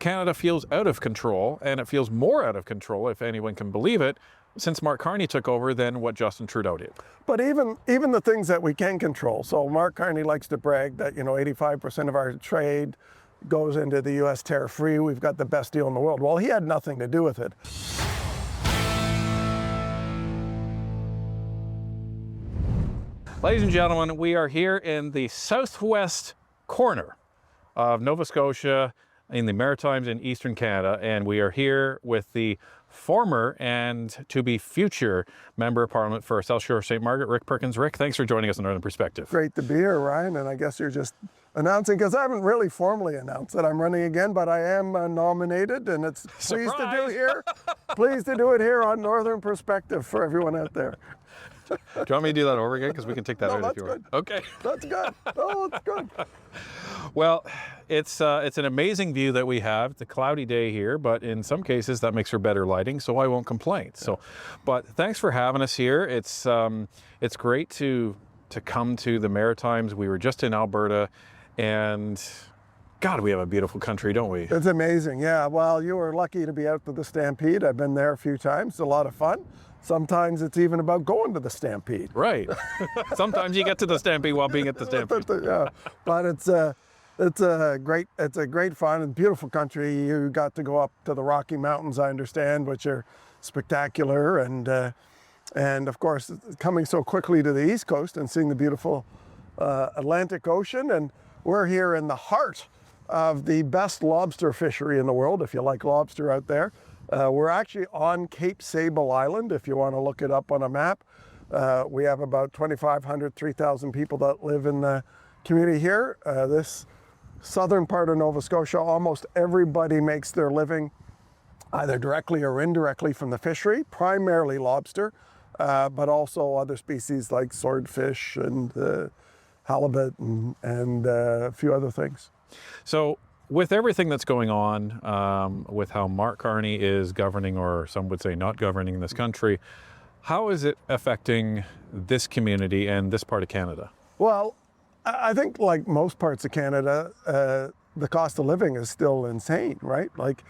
Canada feels out of control, and it feels more out of control, if anyone can believe it, since Mark Carney took over than what Justin Trudeau did. But even the things that we can control. So Mark Carney likes to brag that 85% of our trade goes into the U.S. tariff-free. We've got the best deal in the world. Well, he had nothing to do with it. Ladies and gentlemen, we are here in the southwest corner of Nova Scotia in the Maritimes in Eastern Canada, and we are here with the former and to-be future Member of Parliament for South Shore St. Margaret, Rick Perkins. Rick, thanks for joining us on Northern Perspective. Great to be here, Ryan, and I guess you're just announcing, because I haven't really formally announced that I'm running again, but I am nominated, and it's pleased to do here. Pleased to do it here on Northern Perspective for everyone out there. Do you want me to do that over again? Because we can take that out if you want. Okay. That's good. Oh, that's good. Well, it's an amazing view that we have. It's a cloudy day here, but in some cases that makes for better lighting, so I won't complain. So, but thanks for having us here. It's great to come to the Maritimes. We were just in Alberta, and God, we have a beautiful country, don't we? It's amazing, yeah. Well, you were lucky to be out to the Stampede. I've been there a few times. It's a lot of fun. Sometimes it's even about going to the Stampede. Right. Sometimes you get to the Stampede while being at the Stampede. Yeah, but it's a great fun and beautiful country. You got to go up to the Rocky Mountains, I understand, which are spectacular, and of course coming so quickly to the East Coast and seeing the beautiful Atlantic Ocean. And we're here in the heart of the best lobster fishery in the world, if you like lobster out there. We're actually on Cape Sable Island, if you want to look it up on a map. We have about 2,500, 3,000 people that live in the community here. This southern part of Nova Scotia, almost everybody makes their living either directly or indirectly from the fishery, primarily lobster, but also other species like swordfish and halibut and a few other things. So, with everything that's going on, with how Mark Carney is governing, or some would say not governing this country, how is it affecting this community and this part of Canada? Well, I think like most parts of Canada, the cost of living is still insane, right? Like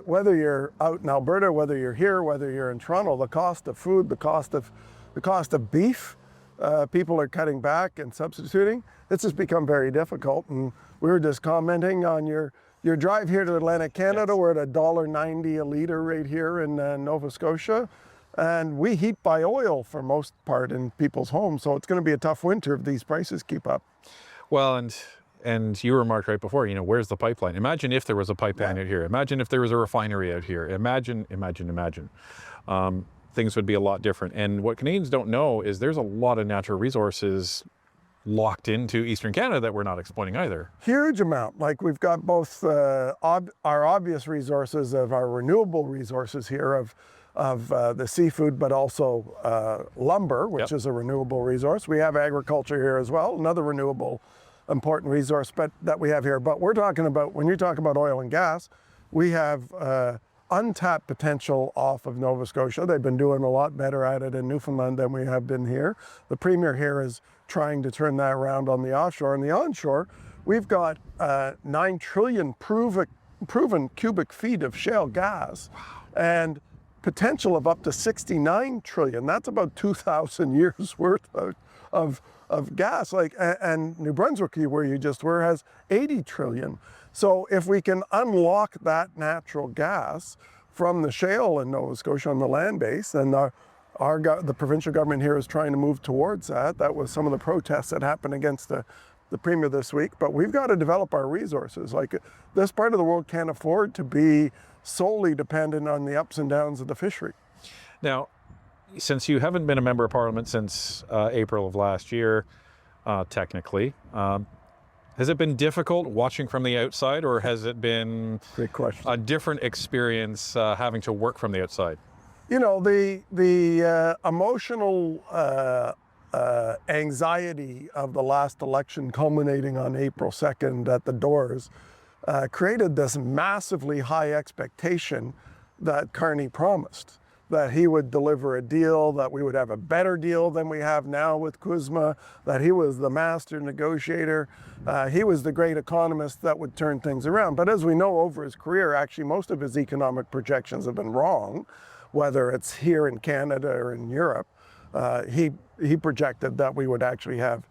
whether you're out in Alberta, whether you're here, whether you're in Toronto, the cost of food, the cost of beef, people are cutting back and substituting. It's just become very difficult. And we were just commenting on your drive here to Atlantic Canada. Yes. We're at $1.90 a litre right here in Nova Scotia. And we heat by oil for most part in people's homes. So it's going to be a tough winter if these prices keep up. Well, and you remarked right before, where's the pipeline? Imagine if there was a pipeline out here. Imagine if there was a refinery out here. Imagine. Things would be a lot different. And what Canadians don't know is there's a lot of natural resources locked into Eastern Canada that we're not exploiting either. Huge amount. Like we've got both our obvious resources of our renewable resources here of the seafood, but also lumber, which is a renewable resource. We have agriculture here as well, another renewable important resource that we have here. But we're talking about, when you talk about oil and gas, we have untapped potential off of Nova Scotia. They've been doing a lot better at it in Newfoundland than we have been here. The Premier here is trying to turn that around on the offshore. And the onshore, we've got 9 trillion proven cubic feet of shale gas. Wow. And potential of up to 69 trillion. That's about 2,000 years worth of gas. And New Brunswick, where you just were, has 80 trillion. So if we can unlock that natural gas from the shale in Nova Scotia on the land base, and the provincial government here is trying to move towards that. That was some of the protests that happened against the Premier this week. But we've got to develop our resources. Like this part of the world can't afford to be solely dependent on the ups and downs of the fishery. Now, since you haven't been a member of Parliament since April of last year, technically, has it been difficult watching from the outside, or has it been Great question. A different experience having to work from the outside? The emotional anxiety of the last election culminating on April 2nd at the doors created this massively high expectation that Carney promised. that he would deliver a deal, that we would have a better deal than we have now with Kuzma, that he was the master negotiator. He was the great economist that would turn things around. But as we know, over his career, actually most of his economic projections have been wrong, whether it's here in Canada or in Europe. He projected that we would actually have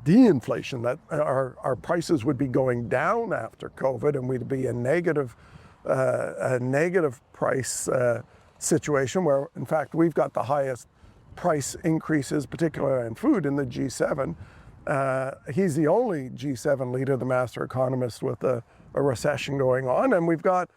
de-inflation, that our prices would be going down after COVID, and we'd be a negative price situation where, in fact, we've got the highest price increases, particularly in food, in the G7. He's the only G7 leader, the master economist, with a recession going on, and we've got,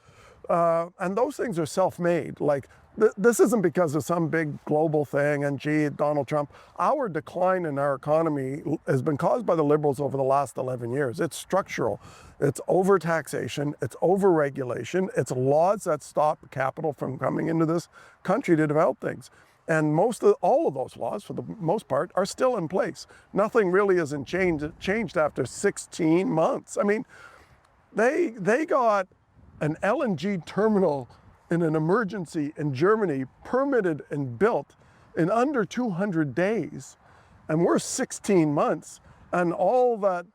and those things are self-made. Like, this isn't because of some big global thing and gee, Donald Trump. Our decline in our economy has been caused by the Liberals over the last 11 years. It's structural. It's over-taxation, it's over-regulation, it's laws that stop capital from coming into this country to develop things. And all of those laws, for the most part, are still in place. Nothing really hasn't changed after 16 months. I mean, they got an LNG terminal in an emergency in Germany permitted and built in under 200 days. And we're 16 months. And all that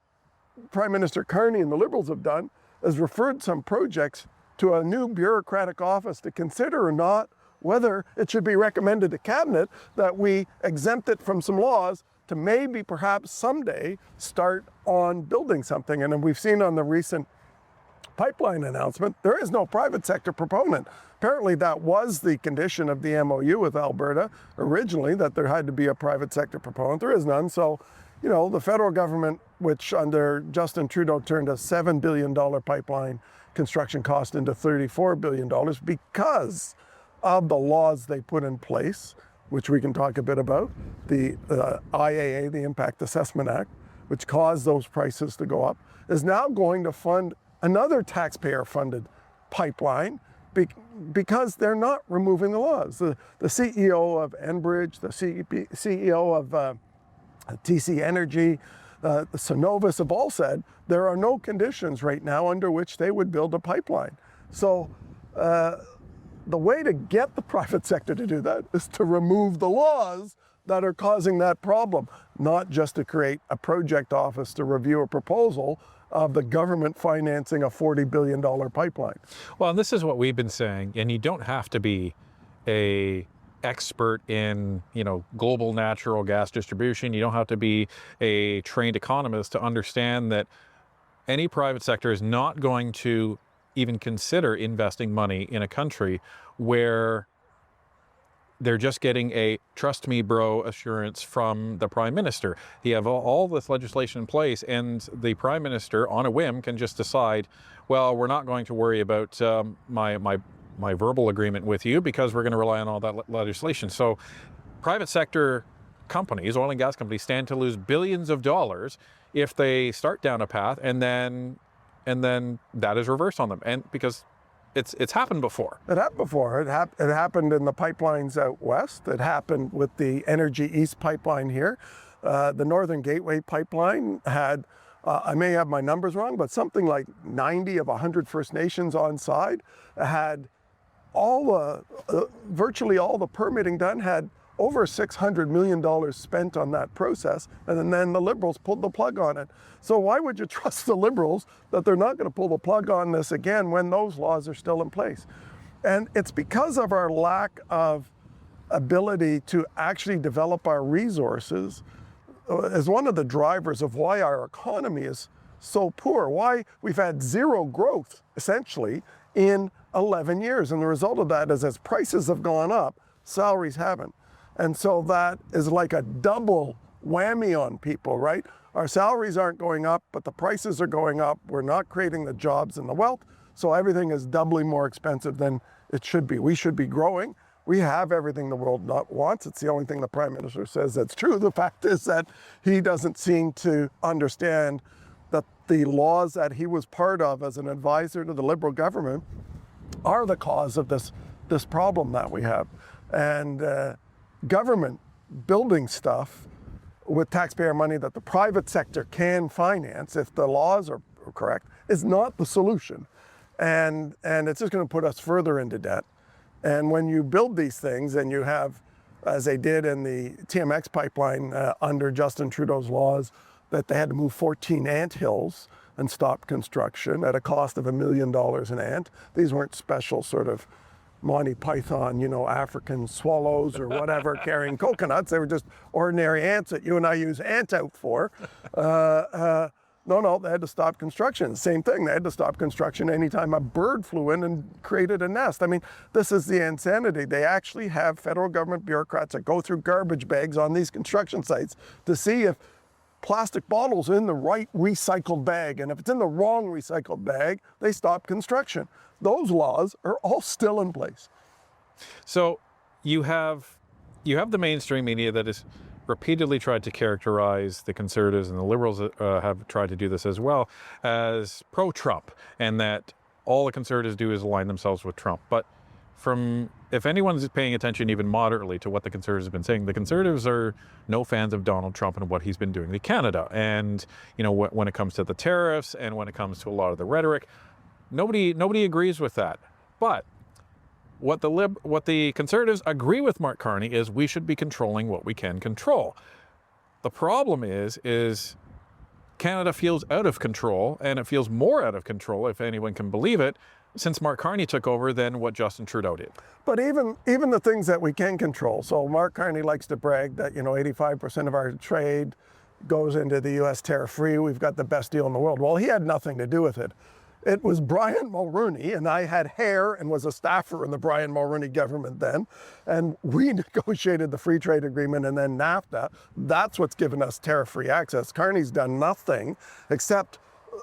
Prime Minister Carney and the Liberals have done is referred some projects to a new bureaucratic office to consider or not whether it should be recommended to Cabinet that we exempt it from some laws to maybe perhaps someday start on building something. And then we've seen on the recent pipeline announcement, there is no private sector proponent. Apparently that was the condition of the MOU with Alberta originally, that there had to be a private sector proponent. There is none. So, you know, the federal government, which under Justin Trudeau turned a $7 billion pipeline construction cost into $34 billion because of the laws they put in place, which we can talk a bit about, the IAA, the Impact Assessment Act, which caused those prices to go up, is now going to fund another taxpayer-funded pipeline because they're not removing the laws. The CEO of Enbridge, the CEO of TC Energy, the Cenovus have all said there are no conditions right now under which they would build a pipeline. So the way to get the private sector to do that is to remove the laws that are causing that problem, not just to create a project office to review a proposal of the government financing a $40 billion pipeline. Well, and this is what we've been saying, and you don't have to be a expert in, you know, global natural gas distribution. You don't have to be a trained economist to understand that any private sector is not going to even consider investing money in a country where they're just getting a trust me bro assurance from the prime minister. You have all this legislation in place, and the prime minister on a whim can just decide, well, we're not going to worry about my verbal agreement with you because we're going to rely on all that legislation. So private sector companies, oil and gas companies, stand to lose billions of dollars if they start down a path and then that is reversed on them. And because it's happened before. It happened before. It happened in the pipelines out west. It happened with the Energy East pipeline here. The Northern Gateway pipeline had, I may have my numbers wrong, but something like 90 of 100 First Nations on side, had virtually all the permitting done, had over $600 million spent on that process, and then the Liberals pulled the plug on it. So why would you trust the Liberals that they're not going to pull the plug on this again when those laws are still in place? And it's because of our lack of ability to actually develop our resources as one of the drivers of why our economy is so poor, why we've had zero growth, essentially, in 11 years. And the result of that is as prices have gone up, salaries haven't. And so that is like a double whammy on people, right? Our salaries aren't going up, but the prices are going up. We're not creating the jobs and the wealth, so everything is doubly more expensive than it should be. We should be growing. We have everything the world wants. It's the only thing the Prime Minister says that's true. The fact is that he doesn't seem to understand that the laws that he was part of as an advisor to the Liberal government are the cause of this problem that we have. And government building stuff with taxpayer money that the private sector can finance, if the laws are correct, is not the solution. And it's just going to put us further into debt. And when you build these things and you have, as they did in the TMX pipeline under Justin Trudeau's laws, that they had to move 14 anthills and stop construction at a cost of $1 million an ant. These weren't special sort of Monty Python, African swallows or whatever carrying coconuts. They were just ordinary ants that you and I use ant out for. No, they had to stop construction. Same thing, they had to stop construction anytime a bird flew in and created a nest. I mean, this is the insanity. They actually have federal government bureaucrats that go through garbage bags on these construction sites to see if plastic bottles are in the right recycled bag. And if it's in the wrong recycled bag, they stop construction. Those laws are all still in place. So you have the mainstream media that has repeatedly tried to characterize the Conservatives, and the Liberals have tried to do this as well, as pro-Trump, and that all the Conservatives do is align themselves with Trump. But if anyone's paying attention even moderately to what the Conservatives have been saying, the Conservatives are no fans of Donald Trump and what he's been doing to Canada. And when it comes to the tariffs and when it comes to a lot of the rhetoric, nobody agrees with that. But what the Conservatives agree with Mark Carney is we should be controlling what we can control. The problem is Canada feels out of control, and it feels more out of control, if anyone can believe it, since Mark Carney took over than what Justin Trudeau did. But even the things that we can control. So Mark Carney likes to brag that 85% of our trade goes into the U.S. tariff-free. We've got the best deal in the world. Well, he had nothing to do with it. It was Brian Mulroney, and I had hair and was a staffer in the Brian Mulroney government then, and we negotiated the free trade agreement and then NAFTA. That's what's given us tariff-free access. Carney's done nothing except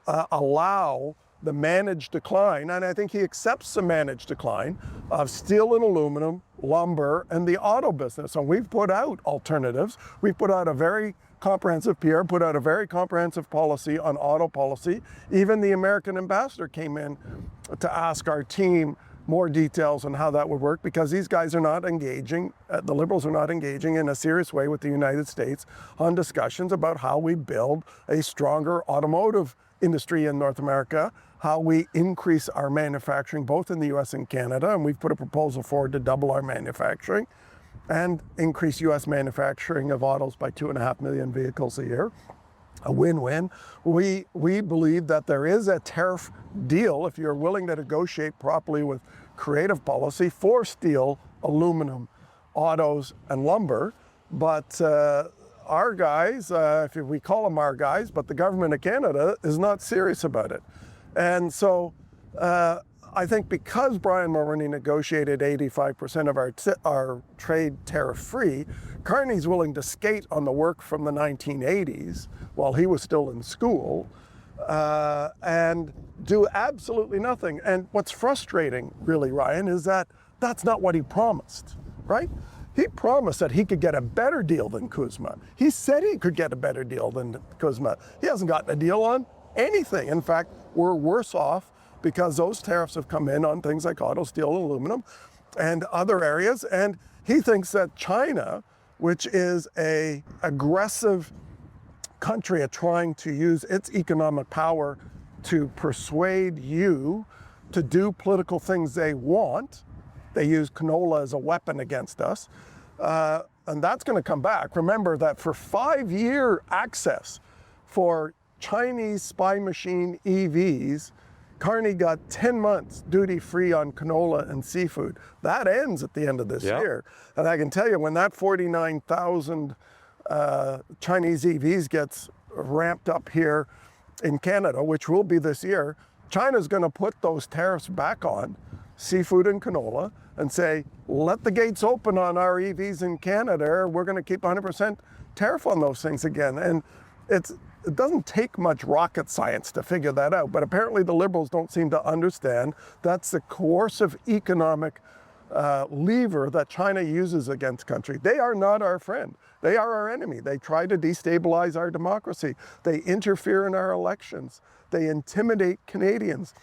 allow the managed decline, and I think he accepts the managed decline of steel and aluminum, lumber, and the auto business. And we've put out alternatives. We've put out a very comprehensive Pierre put out a very comprehensive policy on auto policy. Even the American ambassador came in to ask our team more details on how that would work, because these guys are not engaging, the Liberals are not engaging in a serious way with the United States on discussions about how we build a stronger automotive industry in North America, how we increase our manufacturing both in the US and Canada, and we've put a proposal forward to double our manufacturing and increase US manufacturing of autos by 2.5 million vehicles a year. A win-win. We believe that there is a tariff deal, if you're willing to negotiate properly with creative policy, for steel, aluminum, autos, and lumber. But our guys, if we call them our guys, but the government of Canada is not serious about it. And so I think because Brian Mulroney negotiated 85% of our trade tariff-free, Carney's willing to skate on the work from the 1980s while he was still in school and do absolutely nothing. And what's frustrating, really, Ryan, is that that's not what he promised, right? He promised that he could get a better deal than CUSMA. He said he could get a better deal than CUSMA. He hasn't gotten a deal on anything. In fact, we're worse off because those tariffs have come in on things like auto, steel, and aluminum and other areas. And he thinks that China, which is an aggressive country at trying to use its economic power to persuade you to do political things they want, they use canola as a weapon against us, and that's going to come back. Remember that for 5-year access for Chinese spy machine EVs, Carney got 10 months duty-free on canola and seafood. That ends at the end of this year. And I can tell you, when that 49,000 Chinese EVs gets ramped up here in Canada, which will be this year, China's going to put those tariffs back on seafood and canola and say, let the gates open on our EVs in Canada, or we're going to keep 100% tariff on those things again. And it doesn't take much rocket science to figure that out, but apparently the Liberals don't seem to understand that's the coercive economic lever that China uses against country. They are not our friend. They are our enemy. They try to destabilize our democracy. They interfere in our elections. They intimidate Canadians.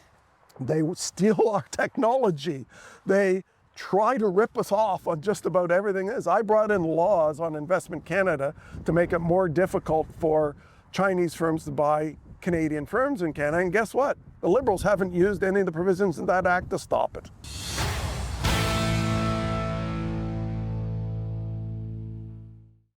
They steal our technology. They try to rip us off on just about everything. I brought in laws on Investment Canada to make it more difficult for Chinese firms to buy Canadian firms in Canada. And guess what? The Liberals haven't used any of the provisions in that act to stop it.